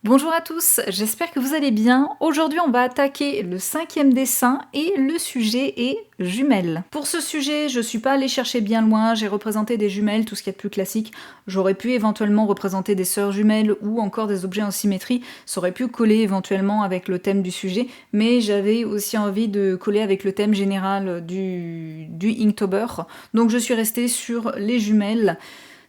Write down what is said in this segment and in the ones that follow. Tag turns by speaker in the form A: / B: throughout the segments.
A: Bonjour à tous, j'espère que vous allez bien. Aujourd'hui, on va attaquer le 5e dessin et le sujet est jumelles. Pour ce sujet, je suis pas allée chercher bien loin, j'ai représenté des jumelles, tout ce qu'il y a de plus classique. J'aurais pu éventuellement représenter des sœurs jumelles ou encore des objets en symétrie, ça aurait pu coller éventuellement avec le thème du sujet, mais j'avais aussi envie de coller avec le thème général du Inktober. Donc je suis restée sur les jumelles,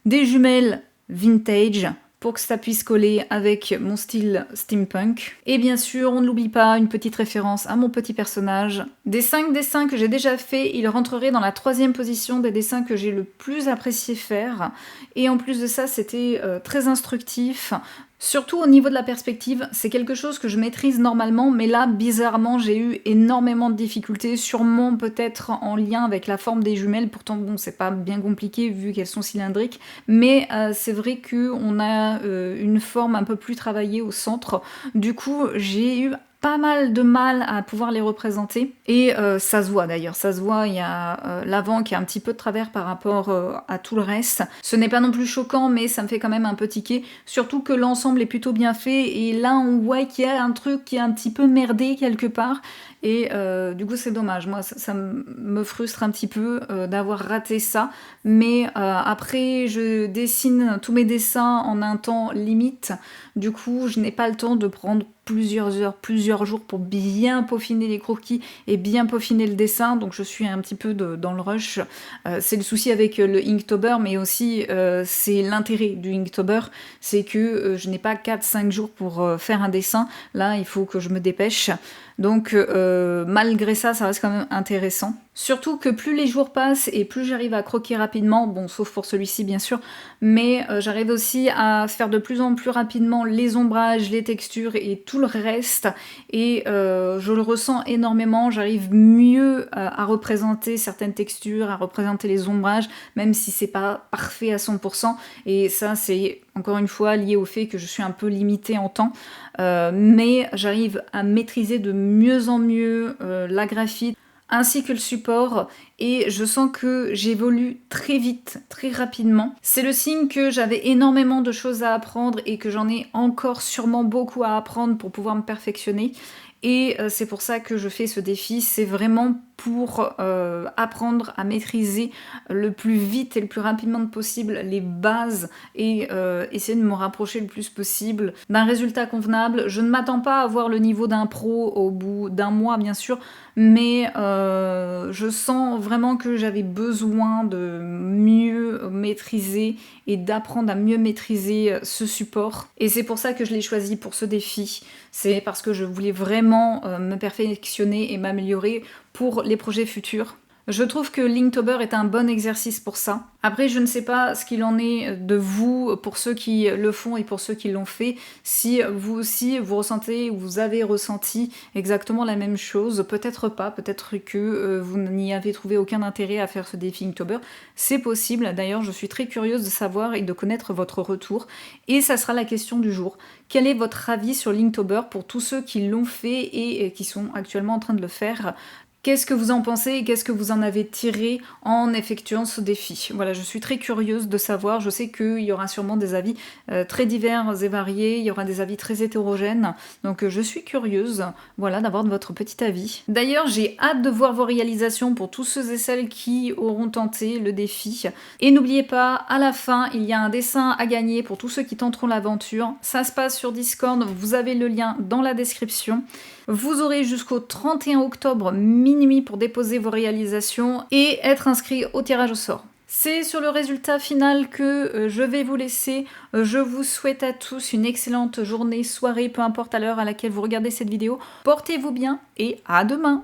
A: des jumelles vintage, pour que ça puisse coller avec mon style steampunk. Et bien sûr, on ne l'oublie pas, une petite référence à mon petit personnage. Des 5 dessins que j'ai déjà faits, il rentrerait dans la 3e position des dessins que j'ai le plus apprécié faire. Et en plus de ça, c'était très instructif. Surtout au niveau de la perspective, c'est quelque chose que je maîtrise normalement, mais là, bizarrement, j'ai eu énormément de difficultés, sûrement peut-être en lien avec la forme des jumelles, pourtant bon, c'est pas bien compliqué vu qu'elles sont cylindriques, mais c'est vrai qu'on a une forme un peu plus travaillée au centre, du coup j'ai eu pas mal de mal à pouvoir les représenter. Et ça se voit d'ailleurs, ça se voit, il y a l'avant qui a un petit peu de travers par rapport à tout le reste. Ce n'est pas non plus choquant, mais ça me fait quand même un peu tiquer. Surtout que l'ensemble est plutôt bien fait, et là on voit qu'il y a un truc qui est un petit peu merdé quelque part. Et du coup c'est dommage, moi ça me frustre un petit peu d'avoir raté ça. Mais après je dessine tous mes dessins en un temps limite. Du coup je n'ai pas le temps de prendre plusieurs heures, plusieurs jours pour bien peaufiner les croquis et bien peaufiner le dessin, donc je suis un petit peu dans le rush. C'est le souci avec le Inktober, mais aussi c'est l'intérêt du Inktober, c'est que je n'ai pas 4-5 jours pour faire un dessin, là il faut que je me dépêche. Donc malgré ça, ça reste quand même intéressant. Surtout que plus les jours passent et plus j'arrive à croquer rapidement, bon sauf pour celui-ci bien sûr, mais j'arrive aussi à faire de plus en plus rapidement les ombrages, les textures et tout le reste, et je le ressens énormément, j'arrive mieux à représenter certaines textures, à représenter les ombrages, même si c'est pas parfait à 100%, et ça c'est encore une fois lié au fait que je suis un peu limitée en temps, mais j'arrive à maîtriser de mieux en mieux la graphie, ainsi que le support, et je sens que j'évolue très vite, très rapidement. C'est le signe que j'avais énormément de choses à apprendre et que j'en ai encore sûrement beaucoup à apprendre pour pouvoir me perfectionner. Et c'est pour ça que je fais ce défi, c'est vraiment pour apprendre à maîtriser le plus vite et le plus rapidement possible les bases et essayer de me rapprocher le plus possible d'un résultat convenable. Je ne m'attends pas à avoir le niveau d'un pro au bout d'un mois bien sûr, mais je sens vraiment que j'avais besoin de mieux maîtriser et d'apprendre à mieux maîtriser ce support. Et c'est pour ça que je l'ai choisi pour ce défi. C'est parce que je voulais vraiment me perfectionner et m'améliorer pour les projets futurs. Je trouve que Linktober est un bon exercice pour ça. Après, je ne sais pas ce qu'il en est de vous, pour ceux qui le font et pour ceux qui l'ont fait, si vous aussi vous ressentez ou vous avez ressenti exactement la même chose. Peut-être pas, peut-être que vous n'y avez trouvé aucun intérêt à faire ce défi Inktober. C'est possible, d'ailleurs je suis très curieuse de savoir et de connaître votre retour. Et ça sera la question du jour. Quel est votre avis sur Linktober pour tous ceux qui l'ont fait et qui sont actuellement en train de le faire ? Qu'est-ce que vous en pensez et qu'est-ce que vous en avez tiré en effectuant ce défi? Voilà, je suis très curieuse de savoir, je sais qu'il y aura sûrement des avis très divers et variés, il y aura des avis très hétérogènes, donc je suis curieuse, voilà, d'avoir votre petit avis. D'ailleurs, j'ai hâte de voir vos réalisations pour tous ceux et celles qui auront tenté le défi. Et n'oubliez pas, à la fin, il y a un dessin à gagner pour tous ceux qui tenteront l'aventure. Ça se passe sur Discord, vous avez le lien dans la description. Vous aurez jusqu'au 31 octobre minuit pour déposer vos réalisations et être inscrit au tirage au sort. C'est sur le résultat final que je vais vous laisser. Je vous souhaite à tous une excellente journée, soirée, peu importe à l'heure à laquelle vous regardez cette vidéo. Portez-vous bien et à demain!